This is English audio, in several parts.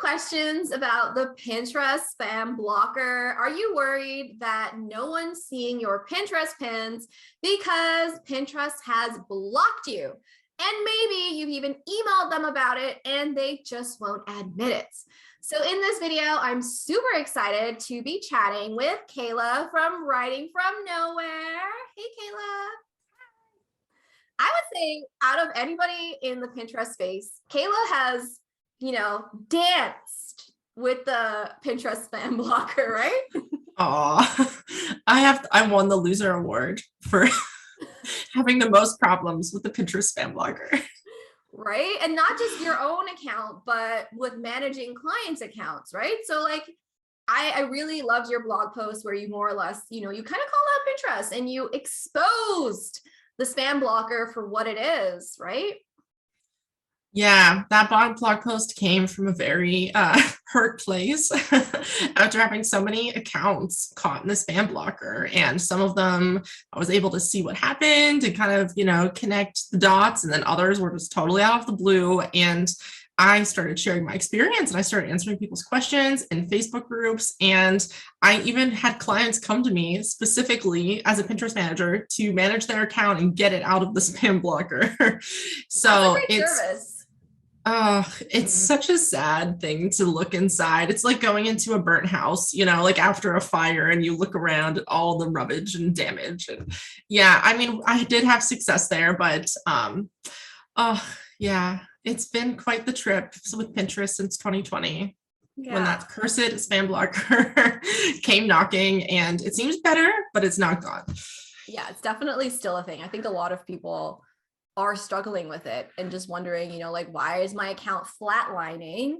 questions about the Pinterest spam blocker? Are you worried that no one's seeing your Pinterest pins because Pinterest has blocked you? And maybe you've even emailed them about it and they just won't admit it. So in this video, I'm super excited to be chatting with Kayla from Writing from Nowhere. Hey, Kayla. I would say out of anybody in the Pinterest space, Kayla has, danced with the Pinterest spam blocker, right? Aw, I won the loser award for having the most problems with the Pinterest spam blocker. Right. And not just your own account, but with managing clients' accounts, right? So I really loved your blog post where you more or less, you kind of called out Pinterest and you exposed the spam blocker for what it is, right? Yeah, that blog post came from a very hurt place after having so many accounts caught in the spam blocker. And some of them I was able to see what happened and kind of, connect the dots. And then others were just totally out of the blue. And I started sharing my experience and I started answering people's questions in Facebook groups. And I even had clients come to me specifically as a Pinterest manager to manage their account and get it out of the spam blocker. So it's such a sad thing to look inside. It's like going into a burnt house, like after a fire and you look around at all the rubbish and damage. And yeah, I mean, I did have success there, but yeah, it's been quite the trip with Pinterest since 2020. Yeah. When that cursed spam blocker came knocking, and it seems better, but it's not gone. Yeah, it's definitely still a thing. I think a lot of people are struggling with it and just wondering, why is my account flatlining?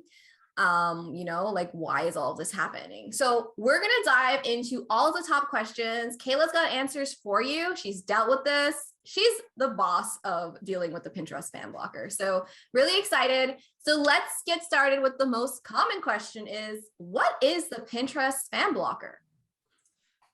Why is all of this happening? So we're going to dive into all the top questions. Kayla's got answers for you. She's dealt with this. She's the boss of dealing with the Pinterest spam blocker. So really excited. So let's get started with the most common question is, what is the Pinterest spam blocker?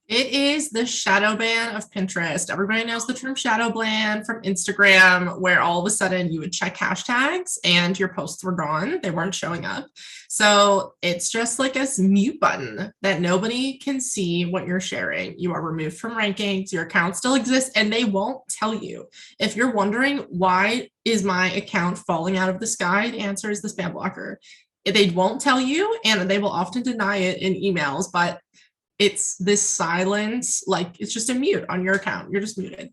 It is the shadow ban of Pinterest. Everybody knows the term shadow ban from Instagram, where all of a sudden you would check hashtags and your posts were gone. They weren't showing up. So it's just like a mute button that nobody can see what you're sharing. You are removed from rankings. Your account still exists and they won't tell you. If you're wondering, why is my account falling out of the sky? The answer is the spam blocker. They won't tell you, and they will often deny it in emails, but it's this silence, like it's just a mute on your account. You're just muted.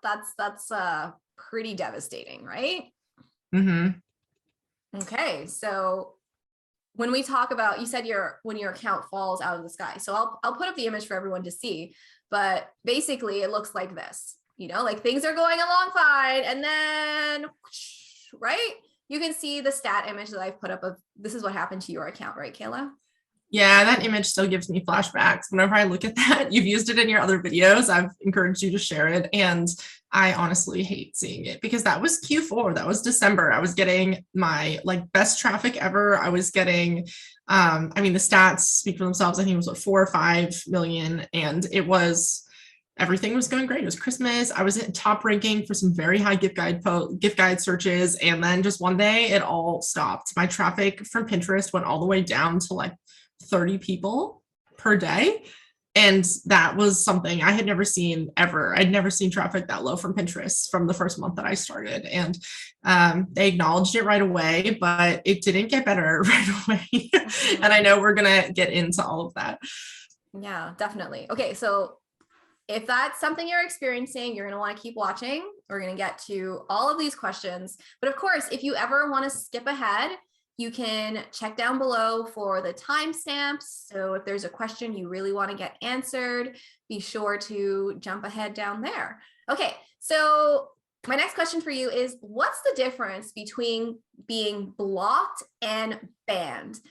That's pretty devastating, right? Mm-hmm. Okay, so when we talk about, you said when your account falls out of the sky. So I'll put up the image for everyone to see, but basically it looks like this. Like things are going along fine, and then right, you can see the stat image that I've put up of this is what happened to your account, right, Kayla? Yeah, that image still gives me flashbacks. Whenever I look at that, you've used it in your other videos. I've encouraged you to share it. And I honestly hate seeing it because that was Q4. That was December. I was getting my best traffic ever. I was getting, the stats speak for themselves. I think it was 4 or 5 million. And everything was going great. It was Christmas. I was at top ranking for some very high gift guide searches. And then just one day it all stopped. My traffic from Pinterest went all the way down to 30 people per day. And that was something I had never seen ever. I'd never seen traffic that low from Pinterest from the first month that I started. And they acknowledged it right away, but it didn't get better right away. And I know we're going to get into all of that. Yeah, definitely. Okay. So if that's something you're experiencing, you're going to want to keep watching. We're going to get to all of these questions. But of course, if you ever want to skip ahead, you can check down below for the timestamps. So if there's a question you really want to get answered, be sure to jump ahead down there. Okay, so my next question for you is, what's the difference between being blocked and banned?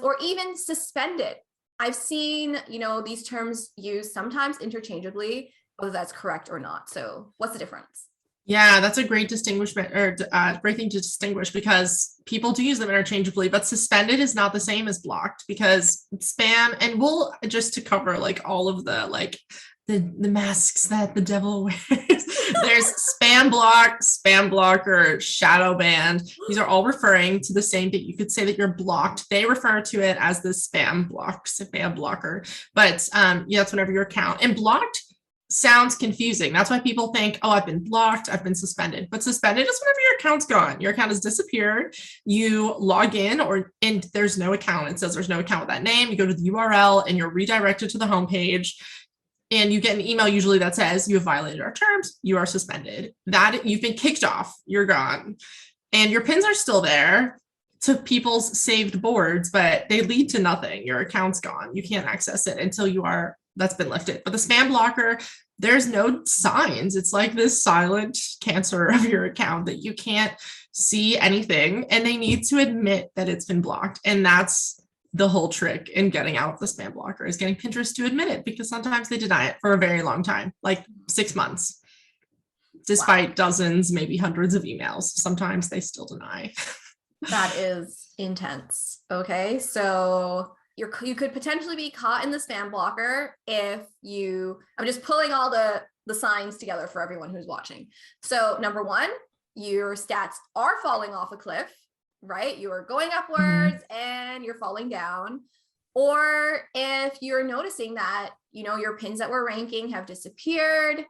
Or even suspended? I've seen, these terms used sometimes interchangeably, whether that's correct or not. So what's the difference? Yeah, that's a great distinguishment, or great thing to distinguish, because people do use them interchangeably, but suspended is not the same as blocked, because spam, and we'll just to cover all of the masks that the devil wears. There's spam block, spam blocker, shadow ban. These are all referring to the same thing. You could say that you're blocked. They refer to it as the spam block, spam blocker. But yeah, that's whenever your account, and blocked sounds confusing. That's why people think, oh, I've been blocked, I've been suspended. But suspended is whenever your account's gone. Your account has disappeared. You log in and there's no account. It says there's no account with that name. You go to the URL and you're redirected to the homepage. And you get an email usually that says you have violated our terms, you are suspended. That you've been kicked off, you're gone. And your pins are still there to people's saved boards, but they lead to nothing. Your account's gone. You can't access it until that's been lifted. But the spam blocker, there's no signs. It's like this silent cancer of your account that you can't see anything. And they need to admit that it's been blocked. And that's the whole trick in getting out of the spam blocker, is getting Pinterest to admit it, because sometimes they deny it for a very long time, like 6 months, despite dozens, maybe hundreds of emails. Sometimes they still deny. That is intense. Okay. So you could potentially be caught in the spam blocker if I'm just pulling all the signs together for everyone who's watching. So number one, your stats are falling off a cliff, right? You are going upwards and you're falling down. Or if you're noticing that, your pins that were ranking have disappeared,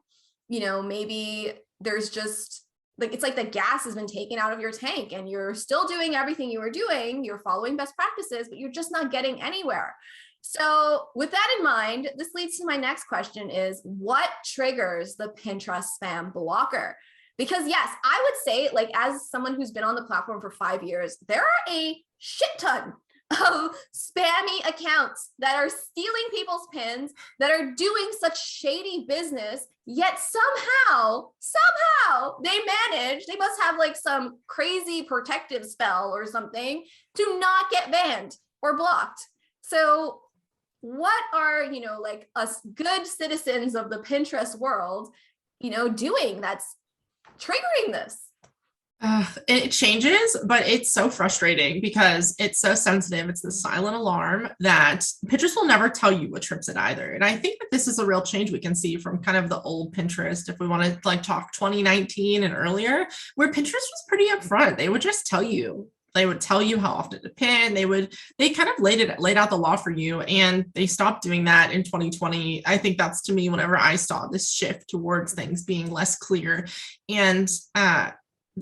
maybe there's just like, it's like the gas has been taken out of your tank and you're still doing everything you were doing. You're following best practices, but you're just not getting anywhere. So with that in mind, this leads to my next question is, what triggers the Pinterest spam blocker? Because yes, I would say, like, as someone who's been on the platform for 5 years, there are a shit ton of spammy accounts that are stealing people's pins, that are doing such shady business, yet somehow they must have like some crazy protective spell or something to not get banned or blocked. So what are, like us good citizens of the Pinterest world, doing that's triggering this? It changes, but it's so frustrating because it's so sensitive. It's the silent alarm that Pinterest will never tell you what trips it either. And I think that this is a real change we can see from kind of the old Pinterest, if we want to like talk 2019 and earlier, where Pinterest was pretty upfront. They would just tell you. They would tell you how often to pin. They kind of laid out the law for you, and they stopped doing that in 2020. I think that's, to me, whenever I saw this shift towards things being less clear. And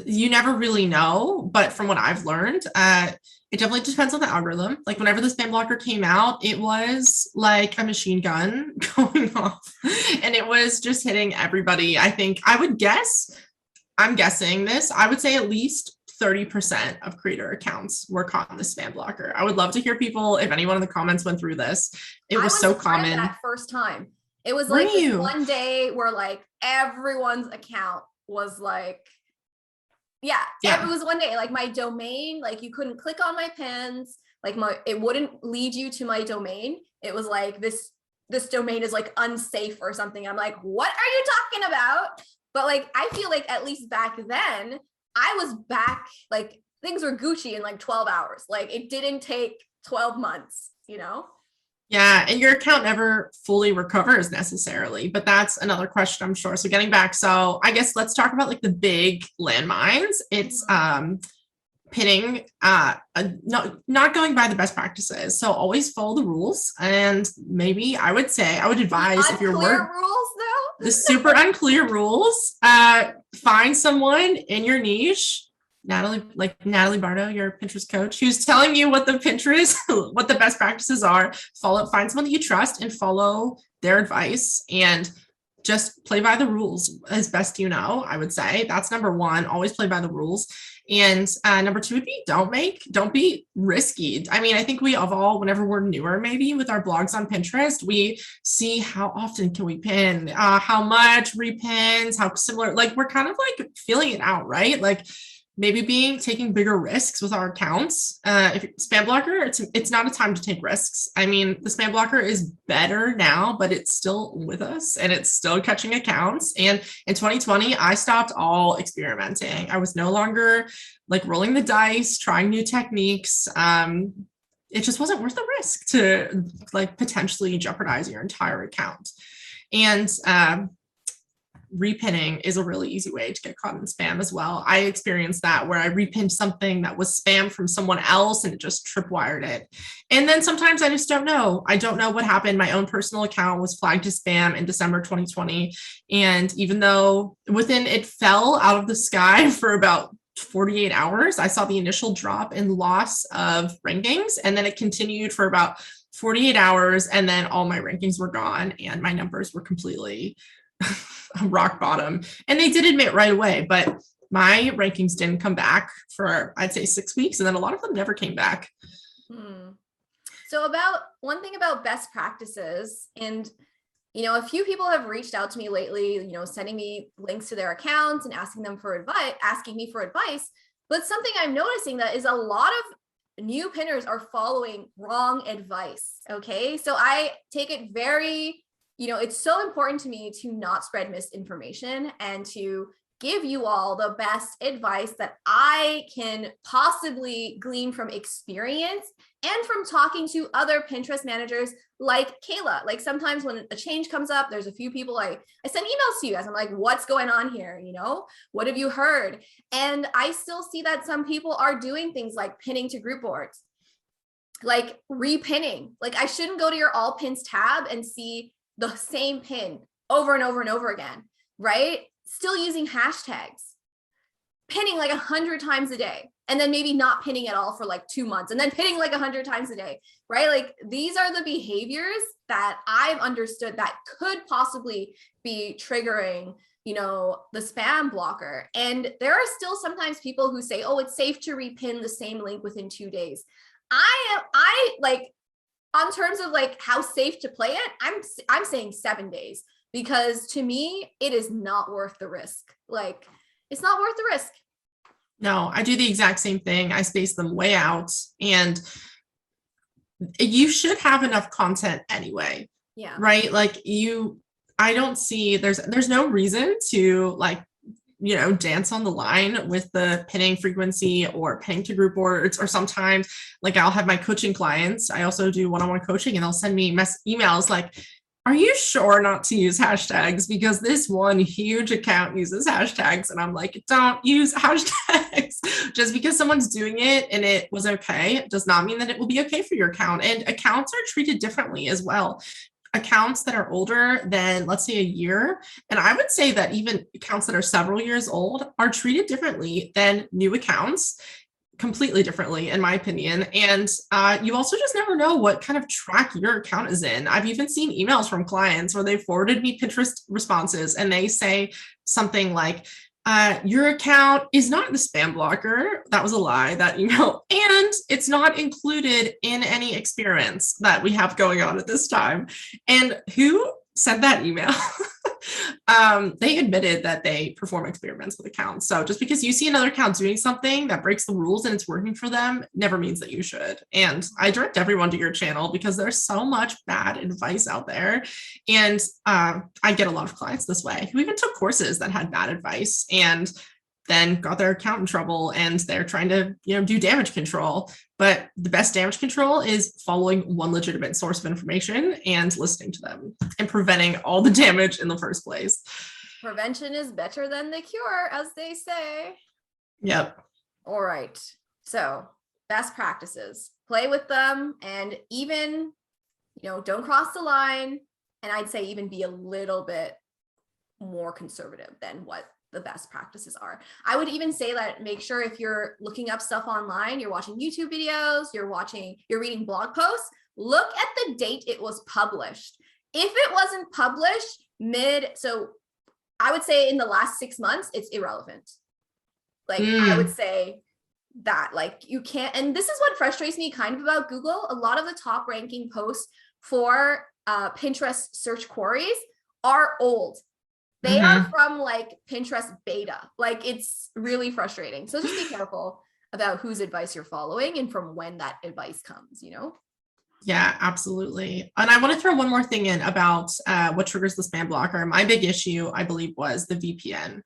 you never really know, but from what I've learned, it definitely depends on the algorithm. Like whenever the spam blocker came out, it was like a machine gun going off, and it was just hitting everybody. I think I'm guessing this, I would say at least 30% of creator accounts were caught in the spam blocker. I would love to hear people, if anyone in the comments went through this. It was so common. That first time, it was like one day where like everyone's account was like, yeah, it was one day, like my domain, like you couldn't click on my pins, like it wouldn't lead you to my domain. It was like this domain is like unsafe or something. I'm like, what are you talking about? But like, I feel like at least back then I was back, like things were Gucci in like 12 hours. Like it didn't take 12 months, Yeah, and your account never fully recovers necessarily, but that's another question, I'm sure. So getting back, so I guess let's talk about like the big landmines. It's pinning, not going by the best practices. So always follow the rules. And maybe I would advise, if you're rules though, the super unclear rules, find someone in your niche, Natalie Bardo, your Pinterest coach, who's telling you what the best practices are. Find someone that you trust and follow their advice, and just play by the rules as best you know. I would say that's number one. Always play by the rules. And number two would be don't be risky. I mean, I think we all, whenever we're newer, maybe with our blogs on Pinterest, we see how often can we pin, how much repins, how similar, like we're kind of like feeling it out, right? Like maybe taking bigger risks with our accounts. If spam blocker, it's not a time to take risks. I mean, the spam blocker is better now, but it's still with us and it's still catching accounts. And in 2020, I stopped all experimenting. I was no longer like rolling the dice, trying new techniques. It just wasn't worth the risk to like potentially jeopardize your entire account. And repinning is a really easy way to get caught in spam as well. I experienced that where I repinned something that was spam from someone else and it just tripwired it. And then sometimes I just don't know. I don't know what happened. My own personal account was flagged as spam in December 2020. And even though it fell out of the sky for about 48 hours, I saw the initial drop in loss of rankings, and then it continued for about 48 hours, and then all my rankings were gone and my numbers were completely rock bottom. And they did admit right away, but my rankings didn't come back for, I'd say, 6 weeks, and then a lot of them never came back. So about one thing about best practices, and a few people have reached out to me lately, sending me links to their accounts and asking me for advice. But something I'm noticing that is a lot of new pinners are following wrong advice. Okay. So I take it very, it's so important to me to not spread misinformation and to give you all the best advice that I can possibly glean from experience and from talking to other Pinterest managers like Kayla. Like sometimes when a change comes up, there's a few people I send emails to you guys. I'm like, what's going on here? What have you heard? And I still see that some people are doing things like pinning to group boards, like repinning. Like I shouldn't go to your all pins tab and see the same pin over and over and over again, right? Still using hashtags, pinning like 100 times a day, and then maybe not pinning at all for like 2 months, and then pinning like 100 times a day, right? Like these are the behaviors that I've understood that could possibly be triggering, the spam blocker. And there are still sometimes people who say, oh, it's safe to repin the same link within 2 days. I like, on terms of like how safe to play it, I'm saying 7 days. Because to me, it is not worth the risk. Like, it's not worth the risk. No, I do the exact same thing. I space them way out, and you should have enough content anyway. Yeah. Right? Like I don't see there's no reason to like, dance on the line with the pinning frequency or pinning to group boards. Or sometimes like I'll have my coaching clients. I also do one-on-one coaching, and they'll send me emails like, are you sure not to use hashtags? Because this one huge account uses hashtags. And I'm like, don't use hashtags. Just because someone's doing it and it was okay does not mean that it will be okay for your account. And accounts are treated differently as well. Accounts that are older than, let's say, a year, and I would say that even accounts that are several years old are treated differently than new accounts. Completely differently, in my opinion. And you also just never know what kind of track your account is in. I've even seen emails from clients where they forwarded me Pinterest responses and they say something like, your account is not the spam blocker. That was a lie, that email. And it's not included in any experiments that we have going on at this time. And who sent that email? They admitted that they perform experiments with accounts. So just because you see another account doing something that breaks the rules and it's working for them never means that you should. And I direct everyone to your channel because there's so much bad advice out there. And I get a lot of clients this way who even took courses that had bad advice and then got their account in trouble, and they're trying to, do damage control. But the best damage control is following one legitimate source of information and listening to them and preventing all the damage in the first place. Prevention is better than the cure, as they say. Yep. All right. So best practices, play with them, and even, don't cross the line. And I'd say even be a little bit more conservative than what the best practices are. I would even say that make sure if you're looking up stuff online, you're watching YouTube videos, you're reading blog posts, look at the date it was published. If it wasn't published so I would say in the last 6 months, it's irrelevant. Like I would say that like you can't, and this is what frustrates me kind of about Google. A lot of the top ranking posts for Pinterest search queries are old. They are from like Pinterest beta. Like it's really frustrating. So just be careful about whose advice you're following and from when that advice comes, Yeah, absolutely. And I want to throw one more thing in about what triggers the spam blocker. My big issue, I believe, was the VPN.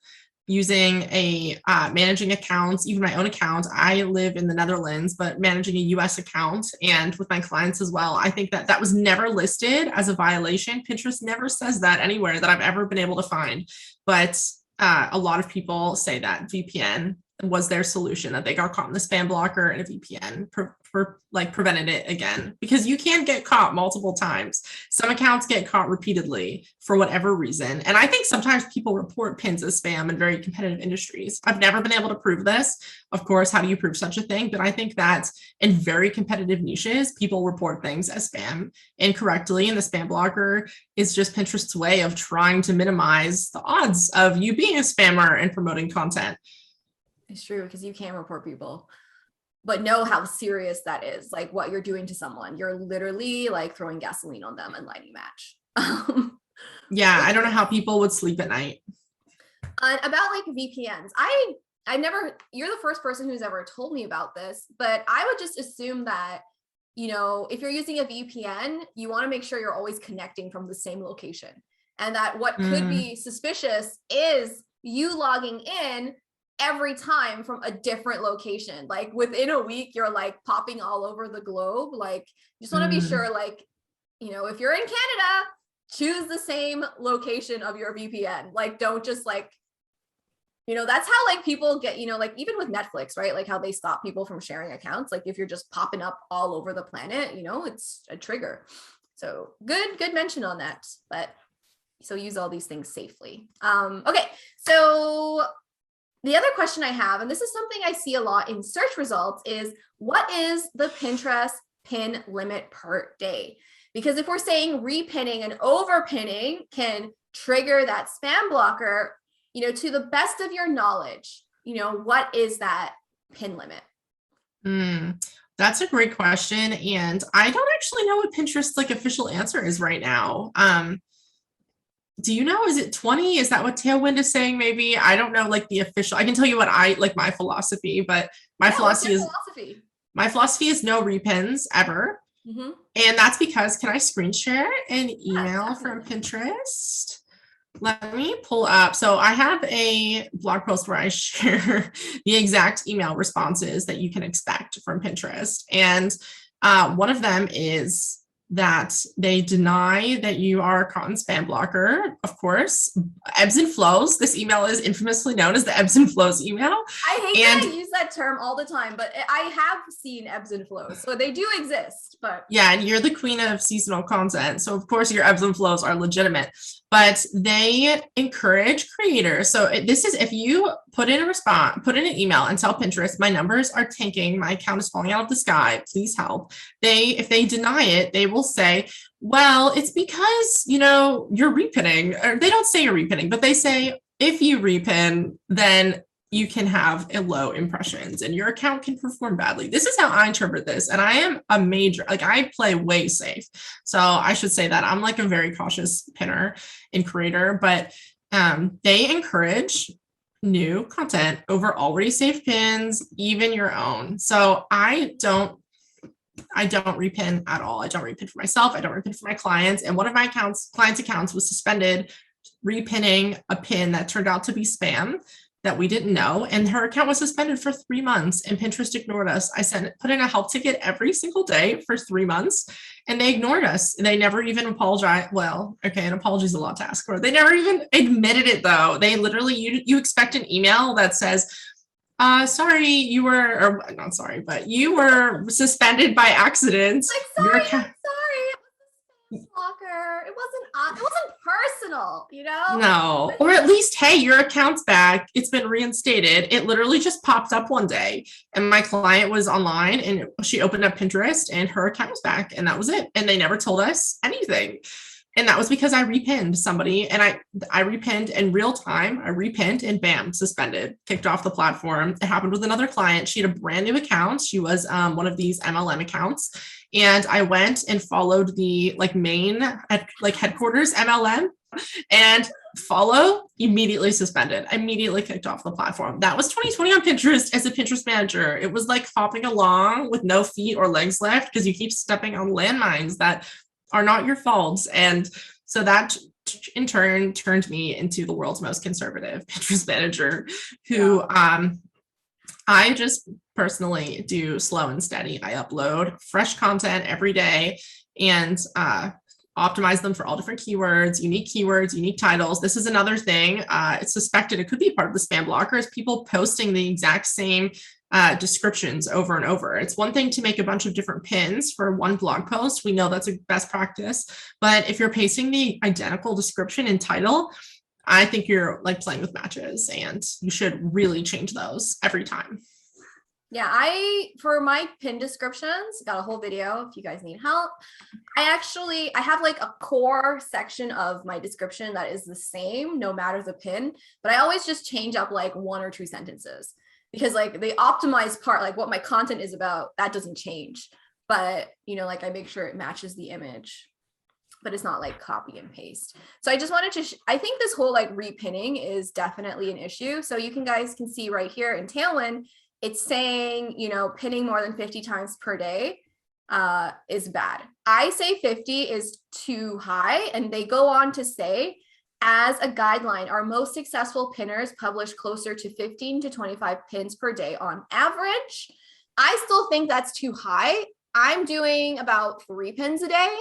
using a managing accounts, even my own account. I live in the Netherlands, but managing a US account and with my clients as well. I think that that was never listed as a violation. Pinterest never says that anywhere that I've ever been able to find. But a lot of people say that VPN was their solution, that they got caught in the spam blocker and a VPN prevented it again, because you can get caught multiple times. Some accounts get caught repeatedly for whatever reason. And I think sometimes people report pins as spam in very competitive industries. I've never been able to prove this. Of course, how do you prove such a thing? But I think that in very competitive niches, people report things as spam incorrectly. And the spam blocker is just Pinterest's way of trying to minimize the odds of you being a spammer and promoting content. It's true, because you can report people, but know how serious that is. Like what you're doing to someone, you're literally like throwing gasoline on them and lighting match. Yeah, I don't know how people would sleep at night. About like VPNs, I never, you're the first person who's ever told me about this, but I would just assume that, you know, if you're using a VPN, you want to make sure you're always connecting from the same location, and that what could be suspicious is you logging in every time from a different location. Like within a week, you're like popping all over the globe. Like you just want to be sure, like, you know, if you're in Canada, choose the same location of your VPN. Like, don't just like, you know, that's how like people get, you know, like even with Netflix, right? Like how they stop people from sharing accounts. Like if you're just popping up all over the planet, you know, it's a trigger. So good mention on that. But so use all these things safely. Okay, so the other question I have, and this is something I see a lot in search results, is what is the Pinterest pin limit per day? Because if we're saying repinning and overpinning can trigger that spam blocker, you know, to the best of your knowledge, you know, what is that pin limit? That's a great question. And I don't actually know what Pinterest's like official answer is right now. Do you know, is it 20? Is that what Tailwind is saying? Maybe, I don't know, like the official. I can tell you what I like, my philosophy, but my philosophy is no repins ever. And that's because, can I screen share an email from Pinterest? Let me pull up. So I have a blog post where I share the exact email responses that you can expect from Pinterest. And one of them is that they deny that you are a caught in spam blocker. Of course, ebbs and flows. This email is infamously known as the ebbs and flows email. I hate that I use that term all the time, but I have seen ebbs and flows, so they do exist. But yeah, and you're the queen of seasonal content, so of course your ebbs and flows are legitimate. But they encourage creators. So this is, if you put in an email and tell Pinterest, my numbers are tanking, my account is falling out of the sky, please help. If they deny it, they will say, well, it's because, you know, you're repinning. Or they don't say you're repinning, but they say, if you repin, then you can have a low impressions and your account can perform badly. This is how I interpret this. And I am a major, like I play way safe. So I should say that I'm like a very cautious pinner and creator, but they encourage new content over already saved pins, even your own. So I don't repin at all. I don't repin for myself. I don't repin for my clients. And one of my clients' accounts was suspended repinning a pin that turned out to be spam that we didn't know. And her account was suspended for 3 months and Pinterest ignored us. I put in a help ticket every single day for 3 months and they ignored us. They never even apologized. Well, okay, an apology is a lot to ask for. They never even admitted it though. They literally, you expect an email that says, sorry, you were suspended by accident. Like, sorry. Blocker. It wasn't personal, you know? No, or at least, hey, your account's back. It's been reinstated. It literally just popped up one day and my client was online and she opened up Pinterest and her account was back and that was it. And they never told us anything. And that was because I repinned somebody and I repinned in real time. I repinned and bam, suspended, kicked off the platform. It happened with another client. She had a brand new account. She was one of these MLM accounts. And I went and followed the main headquarters MLM and follow, immediately suspended, immediately kicked off the platform. That was 2020 on Pinterest as a Pinterest manager. It was like hopping along with no feet or legs left because you keep stepping on landmines that are not your fault. And so that which in turn turned me into the world's most conservative Pinterest manager who I just personally do slow and steady. I upload fresh content every day and optimize them for all different keywords, unique titles. This is another thing. It's suspected it could be part of the spam blocker is people posting the exact same descriptions over and over. It's one thing to make a bunch of different pins for one blog post. We know that's a best practice. But if you're pasting the identical description and title, I think you're like playing with matches and you should really change those every time. Yeah, for my pin descriptions, got a whole video if you guys need help. I have like a core section of my description that is the same no matter the pin, but I always just change up like 1 or 2 sentences because like the optimized part, like what my content is about, that doesn't change. But, you know, like I make sure it matches the image, but it's not like copy and paste. So I just wanted to, I think this whole like repinning is definitely an issue. So you guys can see right here in Tailwind, it's saying, you know, pinning more than 50 times per day is bad. I say 50 is too high. And they go on to say, as a guideline, our most successful pinners publish closer to 15 to 25 pins per day on average. I still think that's too high. I'm doing about 3 pins a day.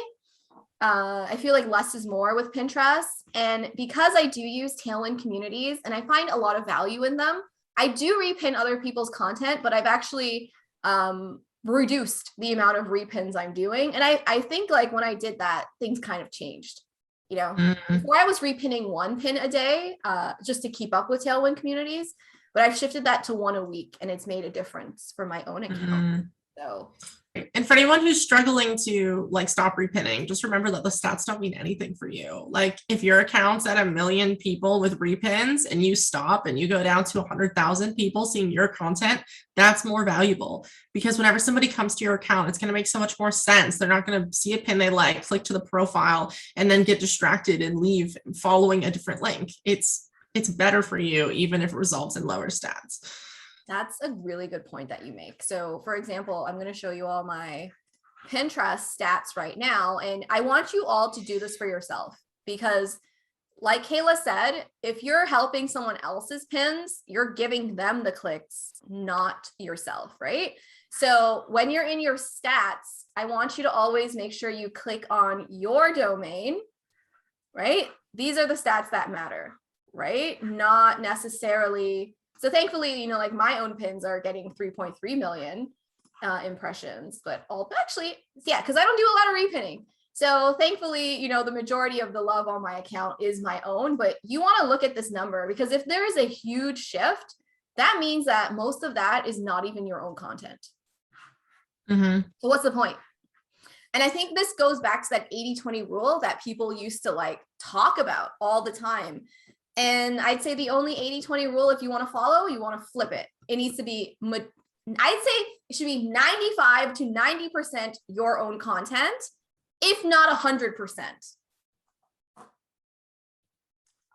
I feel like less is more with Pinterest. And because I do use Tailwind communities and I find a lot of value in them, I do repin other people's content, but I've actually reduced the amount of repins I'm doing. And I think like when I did that, things kind of changed. You know, before I was repinning 1 pin a day just to keep up with Tailwind communities, but I've shifted that to 1 a week and it's made a difference for my own account. So. And for anyone who's struggling to like stop repinning, just remember that the stats don't mean anything for you. Like if your account's at 1 million people with repins and you stop and you go down to 100,000 people seeing your content, that's more valuable because whenever somebody comes to your account, it's going to make so much more sense. They're not going to see a pin they like, click to the profile and then get distracted and leave following a different link. It's better for you, even if it results in lower stats. That's a really good point that you make. So for example, I'm going to show you all my Pinterest stats right now. And I want you all to do this for yourself because like Kayla said, if you're helping someone else's pins, you're giving them the clicks, not yourself, right? So when you're in your stats, I want you to always make sure you click on your domain, right? These are the stats that matter, right? Not necessarily. So thankfully, you know, like my own pins are getting 3.3 million impressions, but actually, yeah, because I don't do a lot of repinning. So thankfully, you know, the majority of the love on my account is my own, but you want to look at this number because if there is a huge shift, that means that most of that is not even your own content. So what's the point? And I think this goes back to that 80-20 rule that people used to like talk about all the time. And I'd say the only 80-20 rule, if you want to follow, you want to flip it. It needs to be, I'd say it should be 95 to 90% your own content, if not 100%.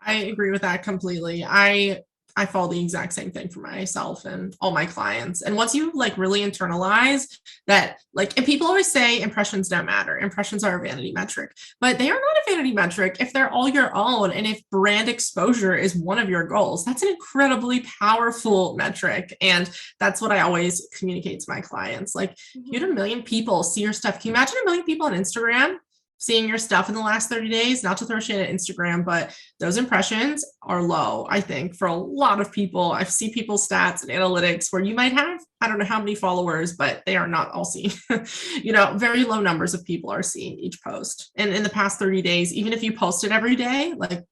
I agree with that completely. I follow the exact same thing for myself and all my clients. And once you like really internalize that, like, and people always say impressions don't matter. Impressions are a vanity metric, but they are not a vanity metric if they're all your own. And if brand exposure is one of your goals, that's an incredibly powerful metric. And that's what I always communicate to my clients. Like, you had 1 million people see your stuff. Can you imagine 1 million people on Instagram seeing your stuff in the last 30 days? Not to throw shade at Instagram, but those impressions are low, I think, for a lot of people. I see people's stats and analytics where you might have, I don't know how many followers, but they are not all seen. You know, very low numbers of people are seeing each post. And in the past 30 days, even if you post it every day, like,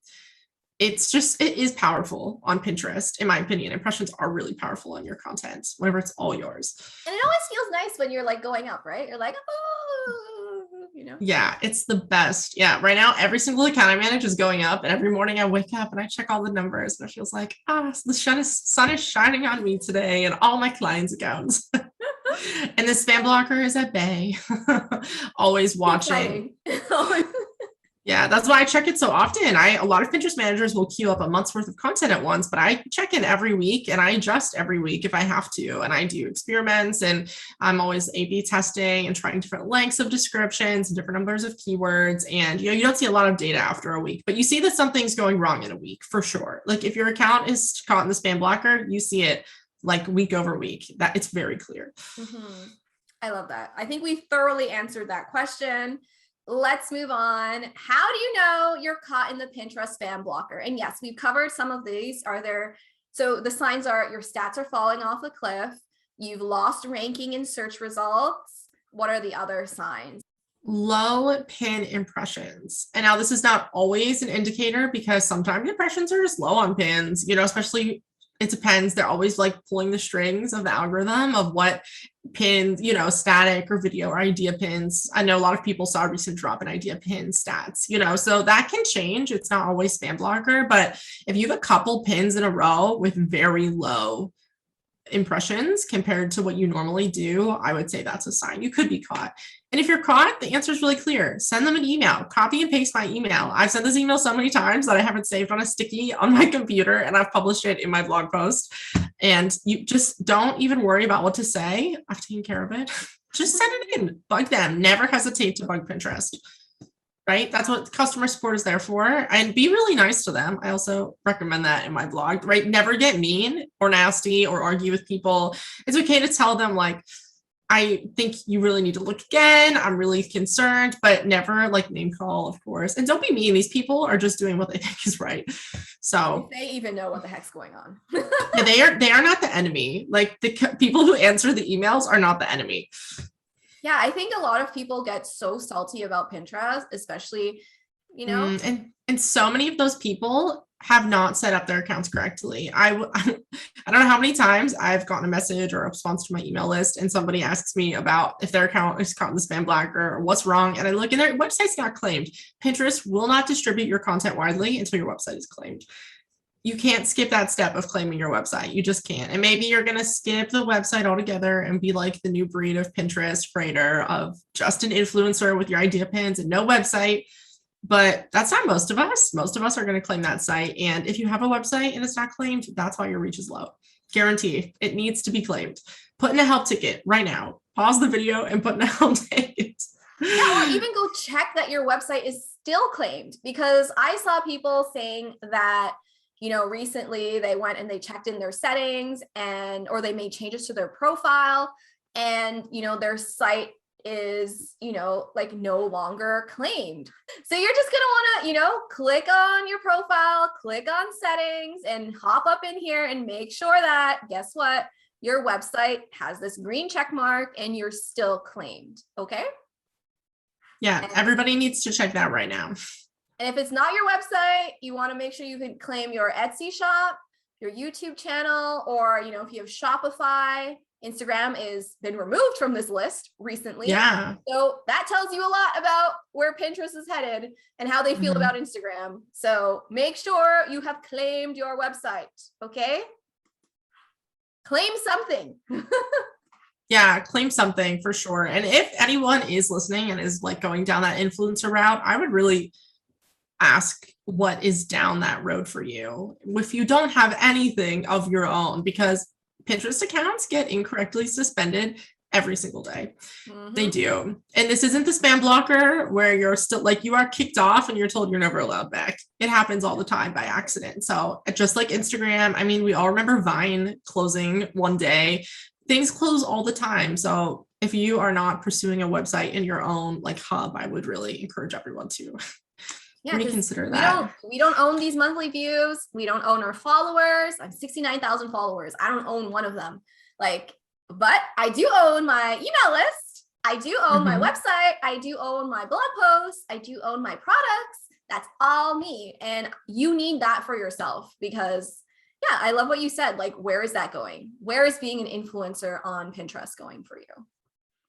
it is powerful on Pinterest, in my opinion. Impressions are really powerful on your content whenever it's all yours. And it always feels nice when you're like going up, right? You're like, oh, you know? Yeah, it's the best. Yeah, right now, every single account I manage is going up. And every morning I wake up and I check all the numbers and it feels like, the sun is shining on me today and all my clients' accounts. And the spam blocker is at bay, always watching. Yeah, that's why I check it so often. A lot of Pinterest managers will queue up a month's worth of content at once, but I check in every week and I adjust every week if I have to. And I do experiments and I'm always A/B testing and trying different lengths of descriptions and different numbers of keywords. And you don't see a lot of data after a week, but you see that something's going wrong in a week for sure. Like if your account is caught in the spam blocker, you see it like week over week. That it's very clear. Mm-hmm. I love that. I think we thoroughly answered that question. Let's move on. How do you know you're caught in the Pinterest spam blocker? And yes, we've covered some of these. So the signs are your stats are falling off a cliff. You've lost ranking in search results. What are the other signs? Low pin impressions. And now this is not always an indicator because sometimes impressions are just low on pins, especially it depends. They're always like pulling the strings of the algorithm of what pins, static or video or idea pins. I know a lot of people saw a recent drop in idea pin stats, so that can change. It's not always spam blocker, but if you have a couple pins in a row with very low impressions compared to what you normally do, I would say that's a sign you could be caught. And if you're caught, the answer is really clear. Send them an email, copy and paste my email. I've sent this email so many times that I have it saved on a sticky on my computer and I've published it in my blog post. And you just don't even worry about what to say. I've taken care of it. Just send it in, bug them. Never hesitate to bug Pinterest. Right? That's what customer support is there for. And be really nice to them. I also recommend that in my blog, right? Never get mean or nasty or argue with people. It's okay to tell them like, I think you really need to look again. I'm really concerned, but never like name call, of course. And don't be mean. These people are just doing what they think is right. So if they even know what the heck's going on. Yeah, they are not the enemy. Like the people who answer the emails are not the enemy. Yeah, I think a lot of people get so salty about Pinterest, especially, and so many of those people have not set up their accounts correctly. I don't know how many times I've gotten a message or a response to my email list and somebody asks me about if their account is caught in the spam blocker or what's wrong. And I look and their website's not claimed. Pinterest will not distribute your content widely until your website is claimed. You can't skip that step of claiming your website. You just can't. And maybe you're going to skip the website altogether and be like the new breed of Pinterest freighter of just an influencer with your idea pins and no website. But that's not most of us. Most of us are going to claim that site. And if you have a website and it's not claimed, that's why your reach is low. Guarantee it needs to be claimed. Put in a help ticket right now. Pause the video and put in a help ticket. Yeah, or even go check that your website is still claimed, because I saw people saying that recently they went and they checked in their settings or they made changes to their profile and, their site is, like no longer claimed. So you're just going to want to, click on your profile, click on settings and hop up in here and make sure that, guess what? Your website has this green check mark and you're still claimed. Okay. Yeah. Everybody needs to check that right now. And if it's not your website, you want to make sure you can claim your Etsy shop, your YouTube channel, or, if you have Shopify. Instagram has been removed from this list recently. Yeah. So that tells you a lot about where Pinterest is headed and how they feel about Instagram. So make sure you have claimed your website. Okay. Claim something. Yeah, claim something for sure. And if anyone is listening and is like going down that influencer route, I would really ask what is down that road for you if you don't have anything of your own, because Pinterest accounts get incorrectly suspended every single day. They do. And this isn't the spam blocker where you're still like you are kicked off and you're told you're never allowed back. It happens all the time by accident. So just like Instagram, I mean, we all remember Vine closing one day. Things close all the time. So if you are not pursuing a website in your own like hub, I would really encourage everyone to reconsider that. We don't own these monthly views. We don't own our followers. I'm 69,000 followers. I don't own one of them. But I do own my email list. I do own my website. I do own my blog posts. I do own my products. That's all me. And you need that for yourself because yeah, I love what you said. Like, where is that going? Where is being an influencer on Pinterest going for you?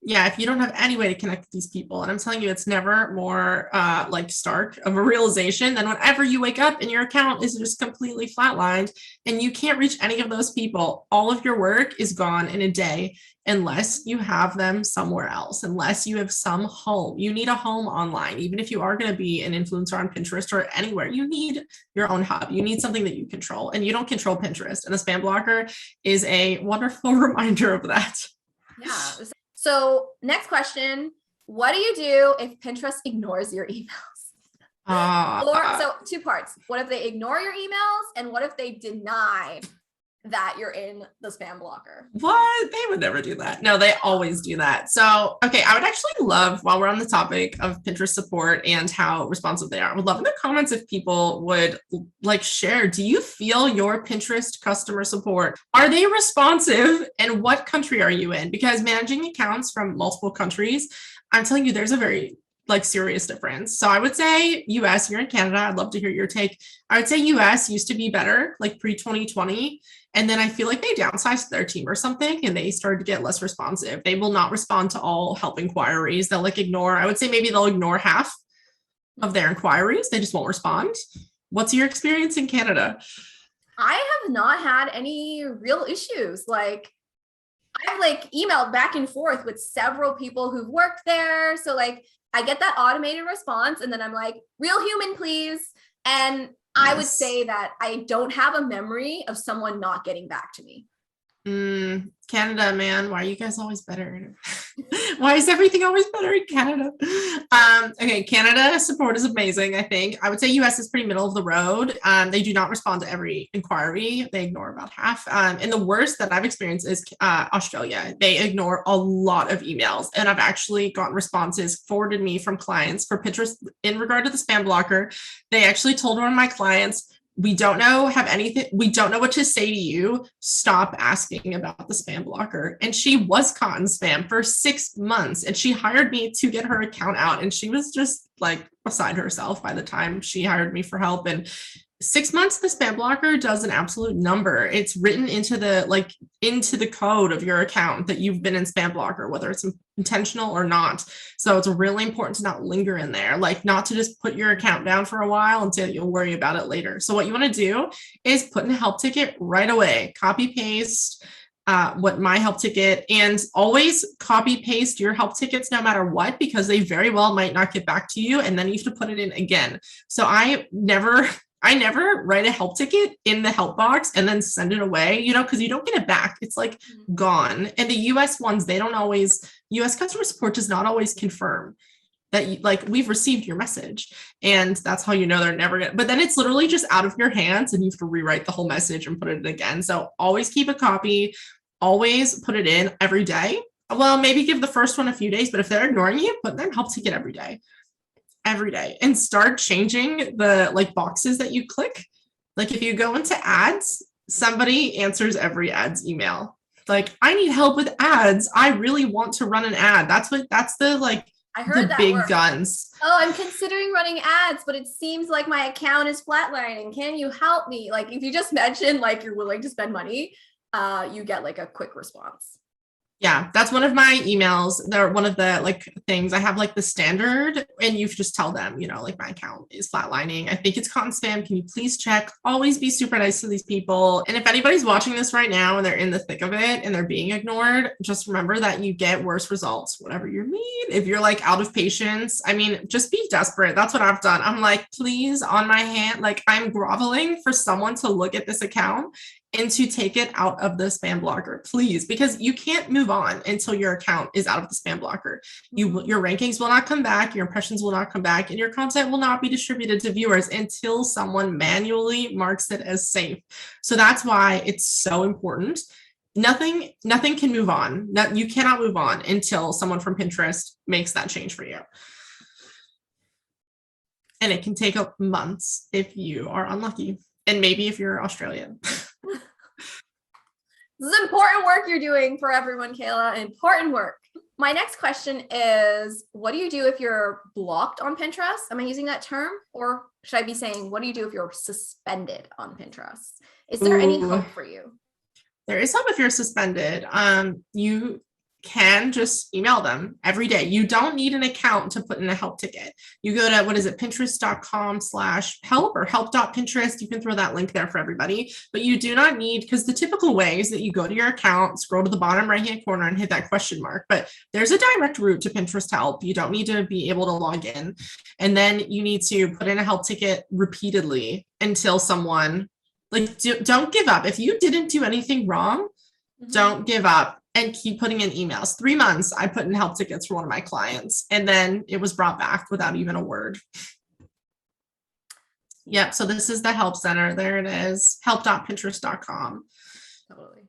Yeah, if you don't have any way to connect with these people, and I'm telling you, it's never more like stark of a realization than whenever you wake up and your account is just completely flatlined and you can't reach any of those people. All of your work is gone in a day unless you have them somewhere else, unless you have some home. You need a home online, even if you are going to be an influencer on Pinterest or anywhere. You need your own hub. You need something that you control, and you don't control Pinterest. And a spam blocker is a wonderful reminder of that. Yeah. So next question, what do you do if Pinterest ignores your emails? So 2 parts. What if they ignore your emails? And what if they deny that you're in the spam blocker? What? They would never do that. No, they always do that. So, okay, I would actually love, while we're on the topic of Pinterest support and how responsive they are, I would love in the comments if people would like share, do you feel your Pinterest customer support, are they responsive, and what country are you in? Because managing accounts from multiple countries, I'm telling you, there's a very like serious difference. So I would say US, you're in Canada. I'd love to hear your take. I would say US used to be better, like pre-2020. And then I feel like they downsized their team or something and they started to get less responsive. They will not respond to all help inquiries. They'll like ignore, I would say maybe they'll ignore half of their inquiries. They just won't respond. What's your experience in Canada? I have not had any real issues. Like I've like emailed back and forth with several people who've worked there. So like I get that automated response and then I'm like, real human, please. And I would say that I don't have a memory of someone not getting back to me. Canada, man, why are you guys always better? Why is everything always better in Canada? Okay, Canada support is amazing, I think. I would say US is pretty middle of the road. They do not respond to every inquiry. They ignore about half. And the worst that I've experienced is Australia. They ignore a lot of emails. And I've actually gotten responses forwarded me from clients for Pinterest in regard to the spam blocker. They actually told one of my clients, we don't know what to say to you. Stop asking about the spam blocker. And she was caught in spam for 6 months and she hired me to get her account out. And she was just like beside herself by the time she hired me for help. And 6 months, the spam blocker does an absolute number. It's written into the code of your account that you've been in spam blocker, whether it's intentional or not. So it's really important to not linger in there, like not to just put your account down for a while until you'll worry about it later. So what you want to do is put in a help ticket right away, copy paste what my help ticket, and always copy paste your help tickets no matter what, because they very well might not get back to you. And then you have to put it in again. So I never write a help ticket in the help box and then send it away, because you don't get it back. It's like gone. And the US ones, US customer support does not always confirm that we've received your message. And that's how you know they're never gonna, but then it's literally just out of your hands and you have to rewrite the whole message and put it in again. So always keep a copy, always put it in every day. Well, maybe give the first one a few days, but if they're ignoring you, put their help ticket every day, and start changing the boxes that you click. Like if you go into ads, somebody answers every ads email. Like, I need help with ads. I really want to run an ad. That's I heard the big guns. Oh, I'm considering running ads, but it seems like my account is flatlining. Can you help me? Like if you just mention you're willing to spend money, you get a quick response. Yeah, that's one of my emails. They're one of the things I have the standard, and you just tell them, my account is flatlining. I think it's caught in spam. Can you please check? Always be super nice to these people. And if anybody's watching this right now and they're in the thick of it and they're being ignored, just remember that you get worse results, whatever you mean. If you're out of patience, just be desperate. That's what I've done. I'm please, on my hand, I'm groveling for someone to look at this account and to take it out of the spam blocker, please, because you can't move on until your account is out of the spam blocker. Your rankings will not come back, your impressions will not come back, and your content will not be distributed to viewers until someone manually marks it as safe. So that's why it's so important. Nothing can move on. You cannot move on until someone from Pinterest makes that change for you. And it can take months if you are unlucky. And maybe if you're Australian. This is important work you're doing for everyone, Kayla. Important work. My next question is, what do you do if you're blocked on Pinterest? Am I using that term? Or should I be saying, what do you do if you're suspended on Pinterest? Is there any hope for you? There is hope if you're suspended. You can just email them every day. You don't need an account to put in a help ticket. You go to, what is it, pinterest.com/help or help.pinterest. You can throw that link there for everybody, but you do not need, because the typical way is that you go to your account, scroll to the bottom right-hand corner and hit that question mark, but there's a direct route to Pinterest help. You don't need to be able to log in. And then you need to put in a help ticket repeatedly until someone, like, don't give up. If you didn't do anything wrong, don't give up and keep putting in emails. 3 months, I put in help tickets for one of my clients, and then it was brought back without even a word. Yep. So this is the help center. There it is. Help.pinterest.com. Totally.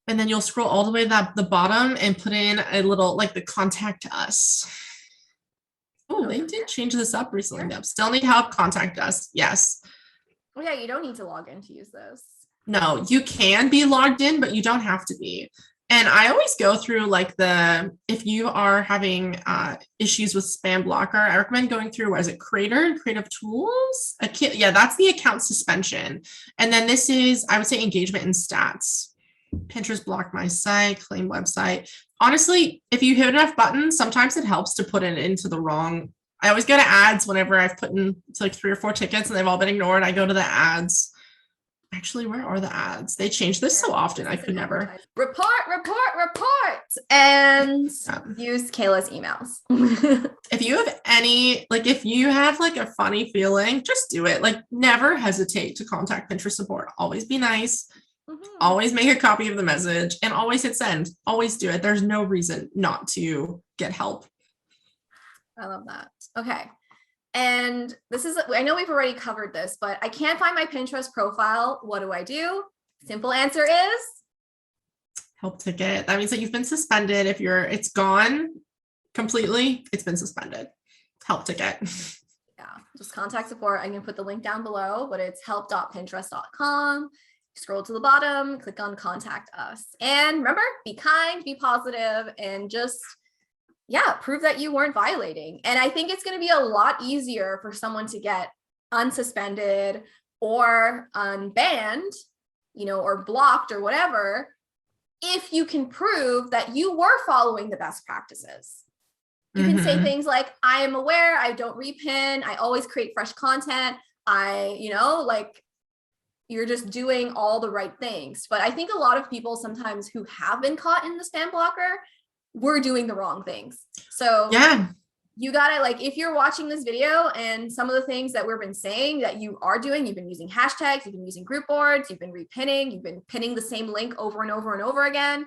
And then you'll scroll all the way to the bottom and put in a little, like, the contact us. Oh, they did change this up recently. Yep. Still need help, contact us. Yes. Oh yeah, you don't need to log in to use this. No, you can be logged in, but you don't have to be. And I always go through, like, if you are having issues with spam blocker, I recommend going through, what is it, Creative Tools? Yeah, that's the account suspension. And then this is, I would say, engagement and stats. Pinterest block my site, claim website. Honestly, if you hit enough buttons, sometimes it helps to put it into the wrong. I always go to ads whenever I've put in like 3 or 4 tickets and they've all been ignored. I go to the ads. Actually, where are the ads? They change this so often. I could never. Report, and use Kayla's emails. If you have any, like, if you have like a funny feeling, just do it. Like, never hesitate to contact Pinterest support. Always be nice. Always make a copy of the message and always hit send. Always do it. There's no reason not to get help. I love that. Okay. And this is, I know we've already covered this, but I can't find my Pinterest profile. What do I do? Simple answer is help ticket. That means that you've been suspended. If it's gone completely, it's been suspended. Help ticket. Yeah, just contact support. I can put the link down below, but it's help.pinterest.com. Scroll to the bottom, click on contact us. And remember, be kind, be positive, and just, yeah, prove that you weren't violating. And I think it's going to be a lot easier for someone to get unsuspended or unbanned, or blocked or whatever, if you can prove that you were following the best practices. You can say things like, I am aware, I don't repin, I always create fresh content. You're just doing all the right things. But I think a lot of people sometimes who have been caught in the spam blocker, we're doing the wrong things. So yeah, you gotta, like, if you're watching this video and some of the things that we've been saying that you are doing, you've been using hashtags, you've been using group boards, you've been repinning, you've been pinning the same link over and over and over again,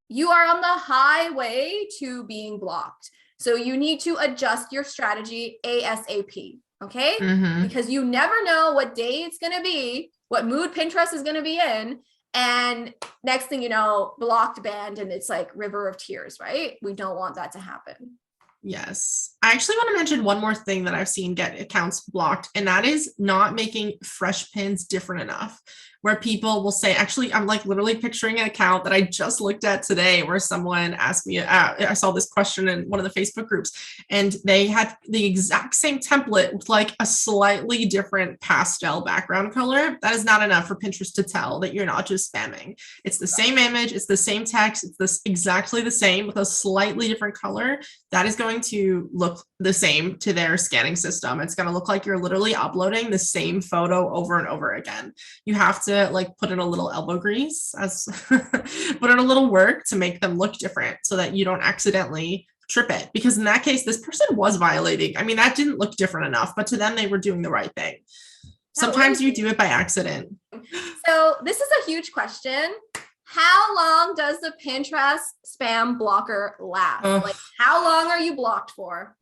you are on the highway to being blocked. So you need to adjust your strategy ASAP, okay? Because you never know what day it's gonna be, what mood Pinterest is gonna be in, and next thing you know, blocked, banned, and it's like river of tears, right? We don't want that to happen. Yes. I actually want to mention one more thing that I've seen get accounts blocked, and that is not making fresh pins different enough, where people will say, actually, I'm like literally picturing an account that I just looked at today where someone asked me, I saw this question in one of the Facebook groups, and they had the exact same template with like a slightly different pastel background color. That is not enough for Pinterest to tell that you're not just spamming. It's the same image, it's the same text, it's exactly the same with a slightly different color. That is going to look the same to their scanning system. It's going to look like you're literally uploading the same photo over and over again. You have to like put in a little elbow grease, put in a little work to make them look different so that you don't accidentally trip it. Because in that case, this person was violating. I mean, that didn't look different enough, but to them, they were doing the right thing. Sometimes you do it by accident. So this is a huge question. How long does the Pinterest spam blocker last? Like, how long are you blocked for?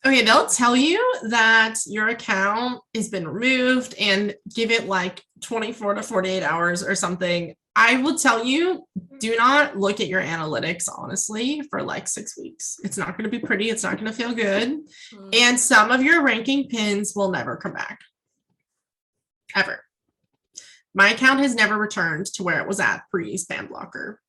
Okay, they'll tell you that your account has been removed and give it like 24 to 48 hours or something. I will tell you, do not look at your analytics, honestly, for like 6 weeks. It's not going to be pretty. It's not going to feel good. And some of your ranking pins will never come back. Ever. My account has never returned to where it was at pre-spam blocker.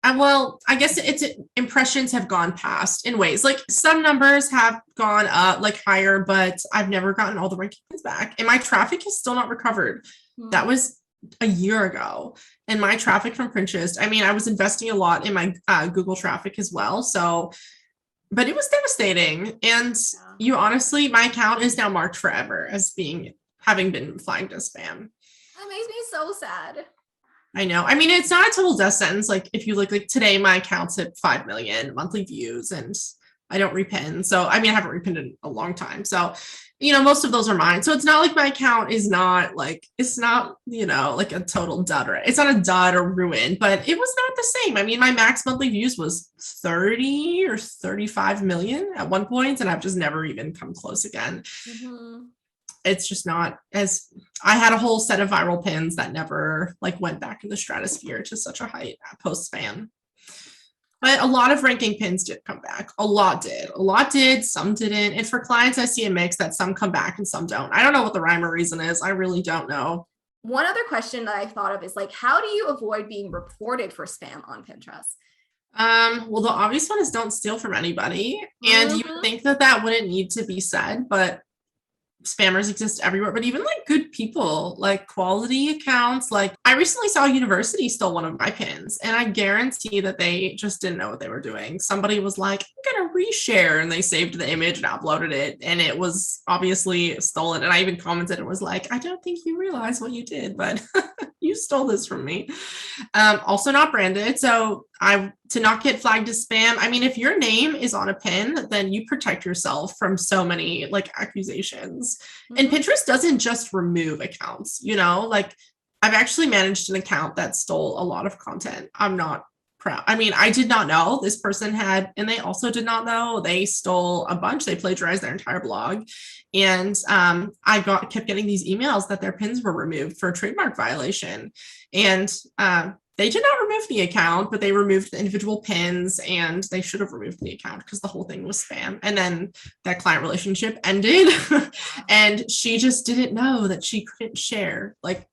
And well, I guess its impressions have gone past in ways. Like some numbers have gone up, like higher, but I've never gotten all the rankings back. And my traffic is still not recovered. That was a year ago. And my traffic from Pinterest, I mean, I was investing a lot in my Google traffic as well. So, but it was devastating. And you honestly, my account is now marked forever as having been flagged as spam. That makes me so sad. I know. I mean, it's not a total death sentence. Like if you look like today, my account's at 5 million monthly views and I don't repin. So, I mean, I haven't repinned in a long time. So, most of those are mine. So it's not like my account is not like, it's not, like a total dud, right? It's not a dud or ruin, but it was not the same. I mean, my max monthly views was 30 or 35 million at one point, and I've just never even come close again. Mm-hmm. It's just not as I had a whole set of viral pins that never like went back in the stratosphere to such a height post spam. But a lot of ranking pins did come back. A lot did, some didn't. And for clients, I see a mix that some come back and some don't. I don't know what the rhyme or reason is. I really don't know. One other question that I thought of is like, how do you avoid being reported for spam on Pinterest? Well, the obvious one is don't steal from anybody. And you would think that wouldn't need to be said, but spammers exist everywhere. But even like good people, like quality accounts, like I recently saw a university stole one of my pins, and I guarantee that they just didn't know what they were doing. Somebody was like, I'm gonna reshare, and they saved the image and uploaded it, and it was obviously stolen. And I even commented and was like, I don't think you realize what you did, but you stole this from me. Also not branded. So to not get flagged as spam, I mean, if your name is on a pin, then you protect yourself from so many like accusations. Mm-hmm. And Pinterest doesn't just remove accounts, like I've actually managed an account that stole a lot of content. I'm not proud. I mean, I did not know this person had, and they also did not know they stole a bunch. They plagiarized their entire blog. And I kept getting these emails that their pins were removed for a trademark violation. And they did not remove the account, but they removed the individual pins, and they should have removed the account because the whole thing was spam. And then that client relationship ended and she just didn't know that she couldn't share, like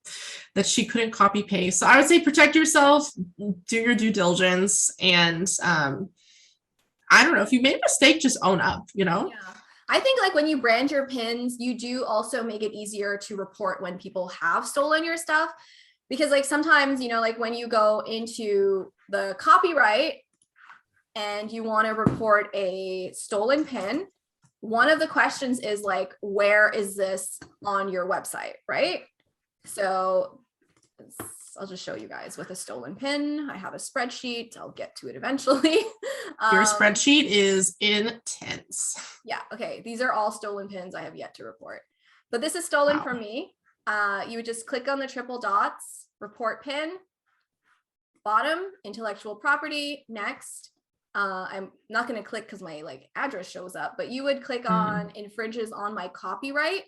that she couldn't copy paste. So I would say protect yourself, do your due diligence. And I don't know, if you made a mistake, just own up, Yeah. I think like when you brand your pins, you do also make it easier to report when people have stolen your stuff. Because like sometimes, like when you go into the copyright and you want to report a stolen pin, one of the questions is like, where is this on your website, right? So I'll just show you guys with a stolen pin. I have a spreadsheet. I'll get to it eventually. Your spreadsheet is intense. Yeah. Okay. These are all stolen pins I have yet to report, but this is stolen from me. You would just click on the triple dots, report pin, bottom, intellectual property, next. I'm not going to click because my like address shows up, but you would click on infringes on my copyright.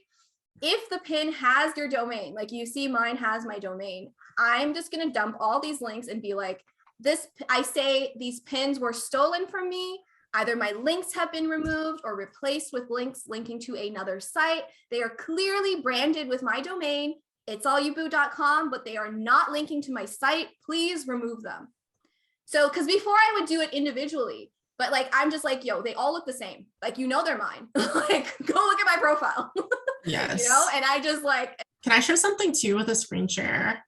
If the pin has your domain, like you see mine has my domain, I'm just going to dump all these links and be like, I say these pins were stolen from me. Either my links have been removed or replaced with links linking to another site. They are clearly branded with my domain. It's allyouBoo.com, but they are not linking to my site. Please remove them. So, because before I would do it individually, but like, I'm just like, yo, they all look the same. Like, they're mine. Like, go look at my profile. Yes. And I just like. Can I share something too with a screen share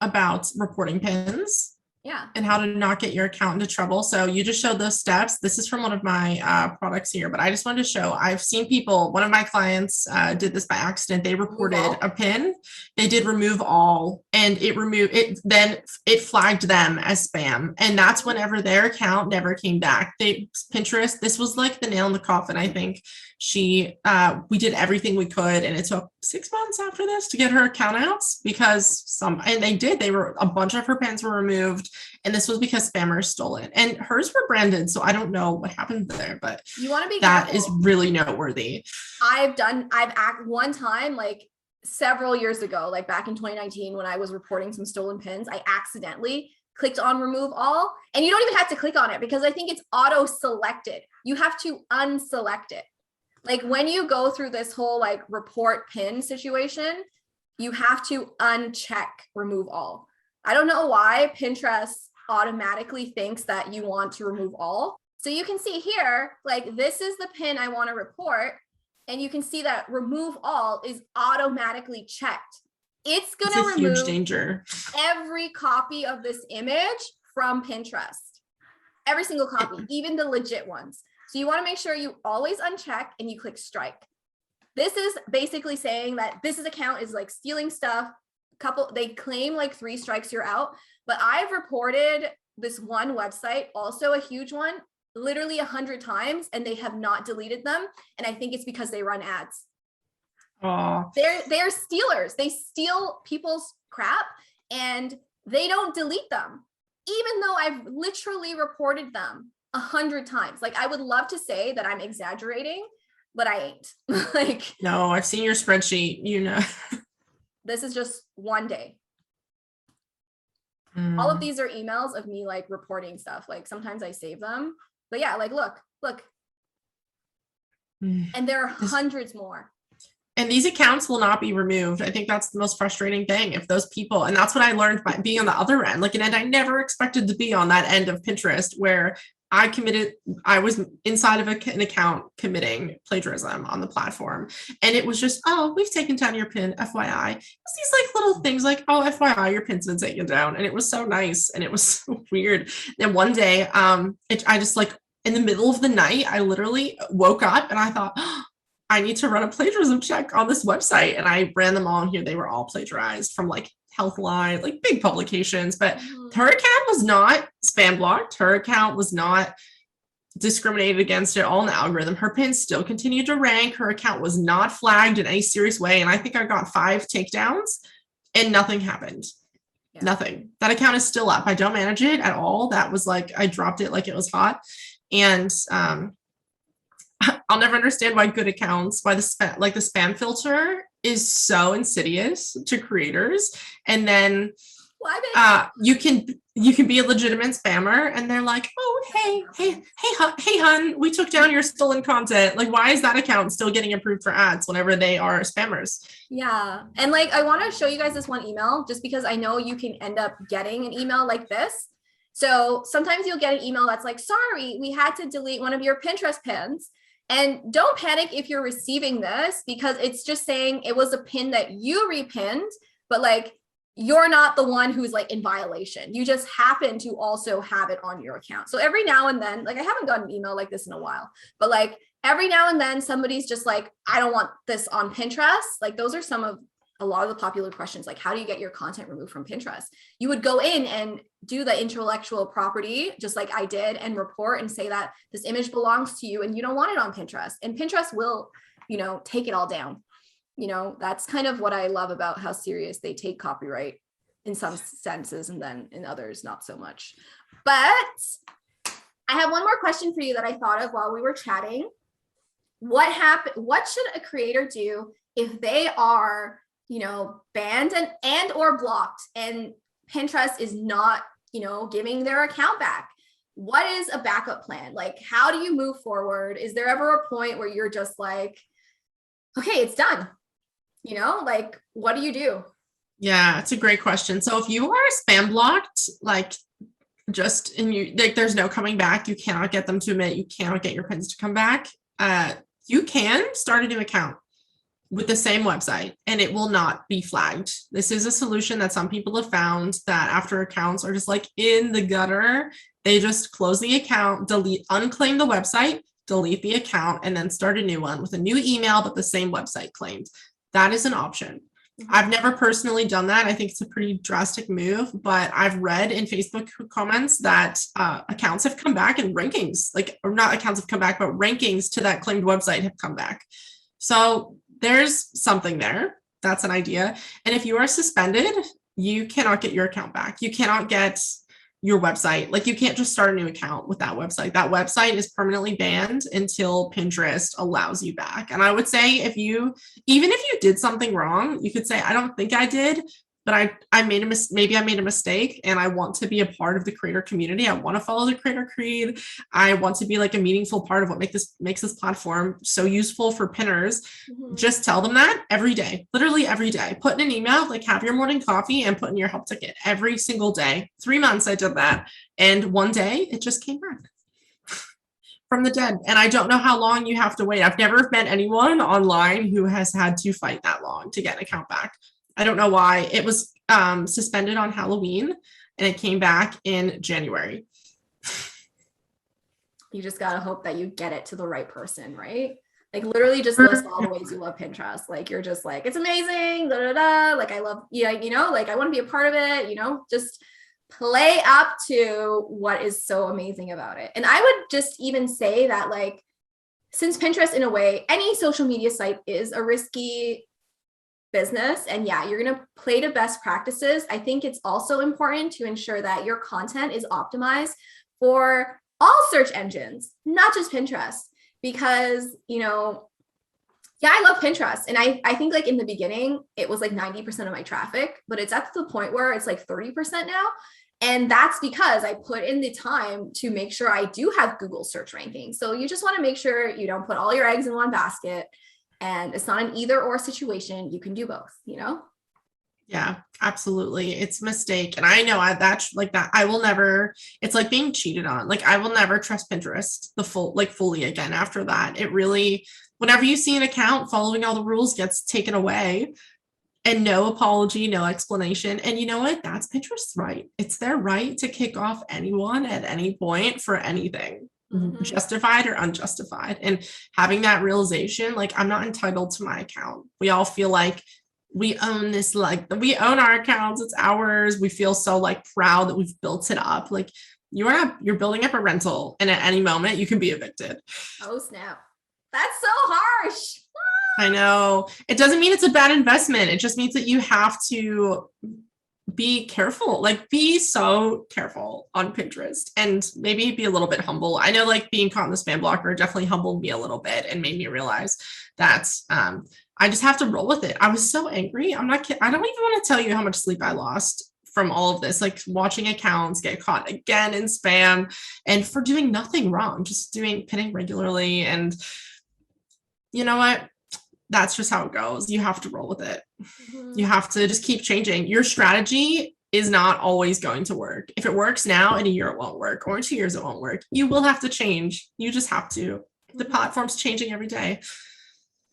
about reporting pins? Yeah. And how to not get your account into trouble. So you just showed those steps. This is from one of my products here, but I just wanted to show, I've seen people, one of my clients did this by accident. They reported a pin. They did remove all, and it removed it. Then it flagged them as spam. And that's whenever their account never came back. Pinterest, this was like the nail in the coffin. I think we did everything we could, and it took 6 months after this to get her account out because a bunch of her pins were removed, and this was because spammers stole it, and hers were branded. So I don't know what happened there, but you want to be that careful. Is really noteworthy. I've acted one time, like several years ago, like back in 2019, when I was reporting some stolen pins, I accidentally clicked on remove all, and you don't even have to click on it because I think it's auto selected. You have to unselect it. Like when you go through this whole like report pin situation, you have to uncheck remove all. I don't know why Pinterest automatically thinks that you want to remove all. So you can see here, like this is the pin I want to report. And you can see that remove all is automatically checked. It's It's gonna a huge remove danger. every copy of this image from Pinterest. Every single copy, even the legit ones. So you want to make sure you always uncheck and you click strike. This is basically saying that this account is like stealing stuff. They claim like 3 strikes you're out, but I've reported this one website, also a huge one, literally 100 times, and they have not deleted them. And I think it's because they run ads. Oh, They're stealers. They steal people's crap and they don't delete them, even though I've literally reported them 100 times. Like, I would love to say that I'm exaggerating, but I ain't. Like, no, I've seen your spreadsheet, you know. this is just one day. All of these are emails of me like reporting stuff. Like, sometimes I save them, but yeah, like, look. And there are hundreds more. And these accounts will not be removed. I think that's the most frustrating thing. If those people, and that's what I learned by being on the other end, like, and I never expected to be on that end of Pinterest where I was inside of an account committing plagiarism on the platform. And it was just, oh, we've taken down your pin, FYI. It's these like little things like, oh, FYI, your pin's been taken down. And it was so nice. And it was so weird. Then one day, I just like in the middle of the night, I literally woke up and I thought, oh, I need to run a plagiarism check on this website. And I ran them all in here. They were all plagiarized from like Healthline, like big publications, but her account was not spam blocked. Her account was not discriminated against at all in the algorithm. Her pins still continued to rank. Her account was not flagged in any serious way. And I think I got 5 takedowns and nothing happened. Yeah. Nothing. That account is still up. I don't manage it at all. That was like, I dropped it like it was hot. And I'll never understand why good accounts, why the spam filter is so insidious to creators. And then you can be a legitimate spammer and they're like, oh, hey, hun, we took down your stolen content. Like, why is that account still getting approved for ads whenever they are spammers? Yeah. And like, I want to show you guys this one email just because I know you can end up getting an email like this. So sometimes you'll get an email that's like, sorry, we had to delete one of your Pinterest pins. And don't panic if you're receiving this, because it's just saying it was a pin that you repinned, but like, you're not the one who's like in violation. You just happen to also have it on your account. So every now and then, like, I haven't gotten an email like this in a while, but like every now and then somebody's just like, I don't want this on Pinterest. Like, those are a lot of the popular questions. Like, how do you get your content removed from Pinterest? You would go in and do the intellectual property, just like I did, and report and say that this image belongs to you and you don't want it on Pinterest. And Pinterest will, take it all down. That's kind of what I love about how serious they take copyright in some senses, and then in others, not so much. But I have one more question for you that I thought of while we were chatting. What should a creator do if they are banned and or blocked and Pinterest is not, giving their account back? What is a backup plan? Like, how do you move forward? Is there ever a point where you're just like, okay, it's done? Like, what do you do? Yeah, it's a great question. So if you are spam blocked, like, just there's no coming back, you cannot get them to admit, you cannot get your pins to come back. You can start a new account with the same website and it will not be flagged. This is a solution that some people have found, that after accounts are just like in the gutter, they just close the account, unclaim the website, delete the account, and then start a new one with a new email, but the same website claimed. That is an option. I've never personally done that. I think it's a pretty drastic move, but I've read in Facebook comments that accounts have come back and rankings, or not accounts have come back, but rankings to that claimed website have come back. So there's something there. That's an idea. And if you are suspended, you cannot get your account back. You cannot get your website. Like, you can't just start a new account with that website. That website is permanently banned until Pinterest allows you back. And I would say even if you did something wrong, you could say, I don't think I did, but maybe I made a mistake and I want to be a part of the creator community. I want to follow the creator creed. I want to be like a meaningful part of what makes this platform so useful for pinners. Mm-hmm. Just tell them that every day, literally every day. Put in an email, like, have your morning coffee and put in your help ticket every single day. 3 months I did that. And one day it just came back from the dead. And I don't know how long you have to wait. I've never met anyone online who has had to fight that long to get an account back. I don't know why. It was suspended on Halloween and it came back in January. You just gotta hope that you get it to the right person, right? Like literally just list all the ways you love Pinterest. Like you're just like, it's amazing, da da da. Like I love, yeah, you know, like I want to be a part of it, you know, just play up to what is so amazing about it. And I would just even say that like, since Pinterest in a way, any social media site is a risky business. And yeah, you're going to play to best practices. I think it's also important to ensure that your content is optimized for all search engines, not just Pinterest, because, you know, yeah, I love Pinterest. And I think like in the beginning, it was like 90% of my traffic, but it's at the point where it's like 30% now. And that's because I put in the time to make sure I do have Google search ranking. So you just want to make sure you don't put all your eggs in one basket. And it's not an either or situation. You can do both, you know? Yeah, absolutely. It's a mistake. And I know that's like that. I will never, it's like being cheated on. Like I will never trust Pinterest fully again after that. It really, whenever you see an account following all the rules gets taken away and no apology, no explanation. And you know what? That's Pinterest's right. It's their right to kick off anyone at any point for anything. Mm-hmm. Justified or unjustified. And having that realization, like I'm not entitled to my account. We all feel like we own this, like we own our accounts, it's ours. We feel so like proud that we've built it up. Like you're building up a rental and at any moment you can be evicted. Oh snap. That's so harsh. I know. It doesn't mean it's a bad investment. It just means that you have to be careful, like be so careful on Pinterest and maybe be a little bit humble. I know like being caught in the spam blocker definitely humbled me a little bit and made me realize that I just have to roll with it. I was so angry. I'm not kidding. I don't even want to tell you how much sleep I lost from all of this, like watching accounts get caught again in spam and for doing nothing wrong, just pinning regularly. And you know what? That's just how it goes. You have to roll with it. Mm-hmm. You have to just keep changing. Your strategy is not always going to work. If it works now, in a year it won't work, or in 2 years it won't work. You will have to change. You just have to. The platform's changing every day.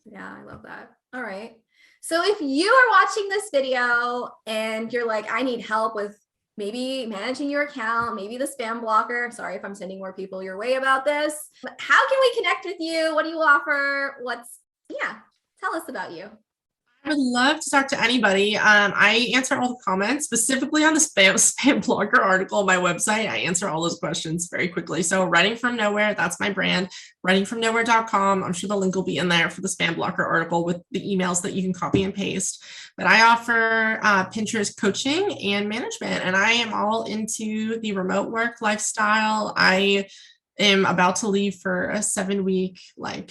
Yeah, I love that. All right. So if you are watching this video and you're like, I need help with maybe managing your account, maybe the spam blocker. Sorry if I'm sending more people your way about this. How can we connect with you? What do you offer? Tell us about you. I would love to talk to anybody. I answer all the comments, specifically on the spam blogger article on my website. I answer all those questions very quickly. So Writing From Nowhere, that's my brand, writingfromnowhere.com. I'm sure the link will be in there for the spam blocker article with the emails that you can copy and paste. But I offer Pinterest coaching and management, and I am all into the remote work lifestyle. I am about to leave for a 7-week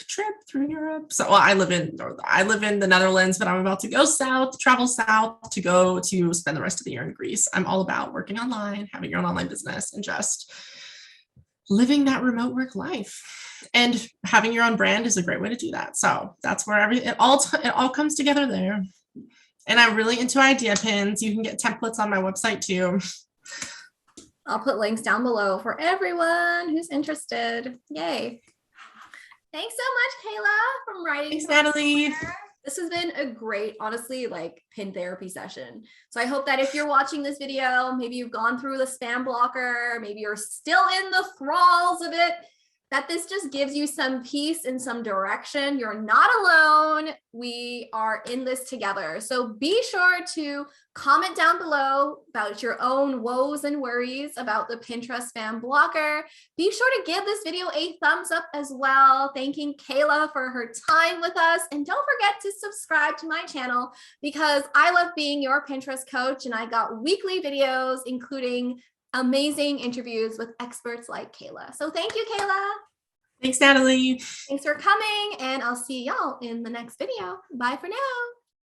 trip through Europe. So I live in the Netherlands, but I'm about to travel south to go to spend the rest of the year in Greece. I'm all about working online, having your own online business, and just living that remote work life. And having your own brand is a great way to do that. So that's where it all comes together there. And I'm really into idea pins. You can get templates on my website too. I'll put links down below for everyone who's interested. Yay. Thanks so much, Kayla, from Writing. Thanks, Natalie. This has been a great, honestly, pin therapy session. So I hope that if you're watching this video, maybe you've gone through the spam blocker, maybe you're still in the thralls of it, that this just gives you some peace and some direction. You're not alone. We are in this together. So be sure to comment down below about your own woes and worries about the Pinterest spam blocker. Be sure to give this video a thumbs up as well. Thanking Kayla for her time with us. And don't forget to subscribe to my channel because I love being your Pinterest coach and I got weekly videos, including amazing interviews with experts like Kayla. So thank you, Kayla. Thanks, Natalie. Thanks for coming, and I'll see y'all in the next video. Bye for now.